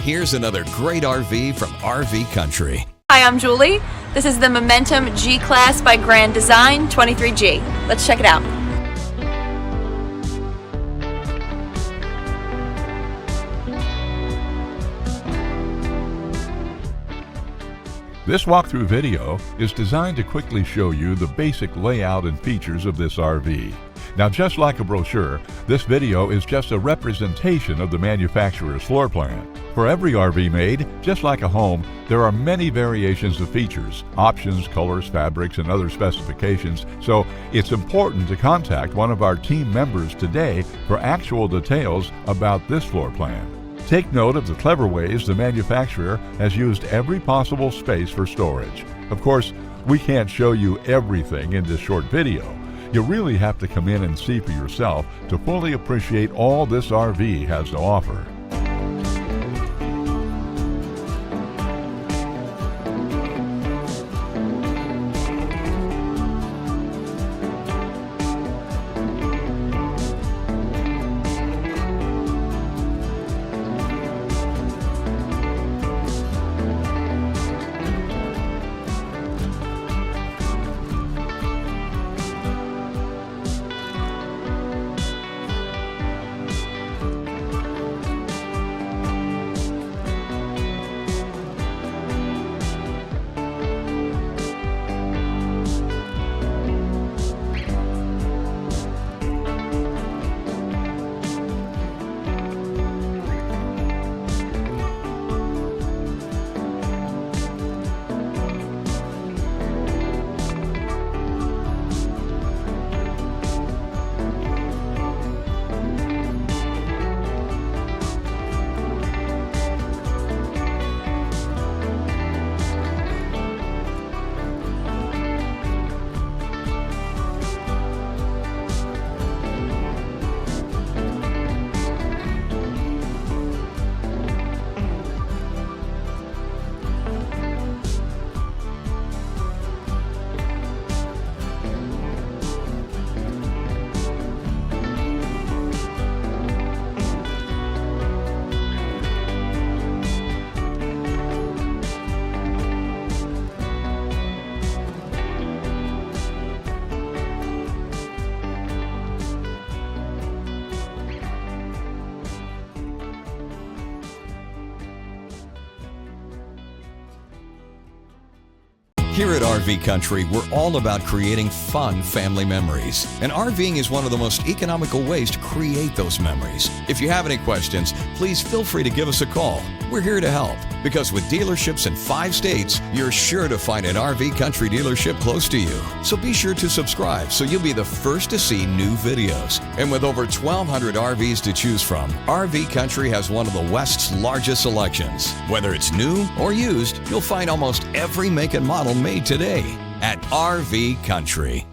Here's another great RV from RV Country. Hi, I'm Julie. This is the Momentum G-Class by Grand Design 23G. Let's check it out. This walkthrough video is designed to quickly show you the basic layout and features of this RV. Now, just like a brochure, this video is just a representation of the manufacturer's floor plan. For every RV made, just like a home, there are many variations of features, options, colors, fabrics, and other specifications, so it's important to contact one of our team members today for actual details about this floor plan. Take note of the clever ways the manufacturer has used every possible space for storage. Of course, we can't show you everything in this short video. You really have to come in and see for yourself to fully appreciate all this RV has to offer. Here at RV Country, we're all about creating fun family memories. And RVing is one of the most economical ways to create those memories. If you have any questions, please feel free to give us a call. We're here to help, because with dealerships in 5 states, you're sure to find an RV Country dealership close to you. So be sure to subscribe so you'll be the first to see new videos. And with over 1,200 RVs to choose from, RV Country has one of the West's largest selections. Whether it's new or used, you'll find almost every make and model made today at RV Country.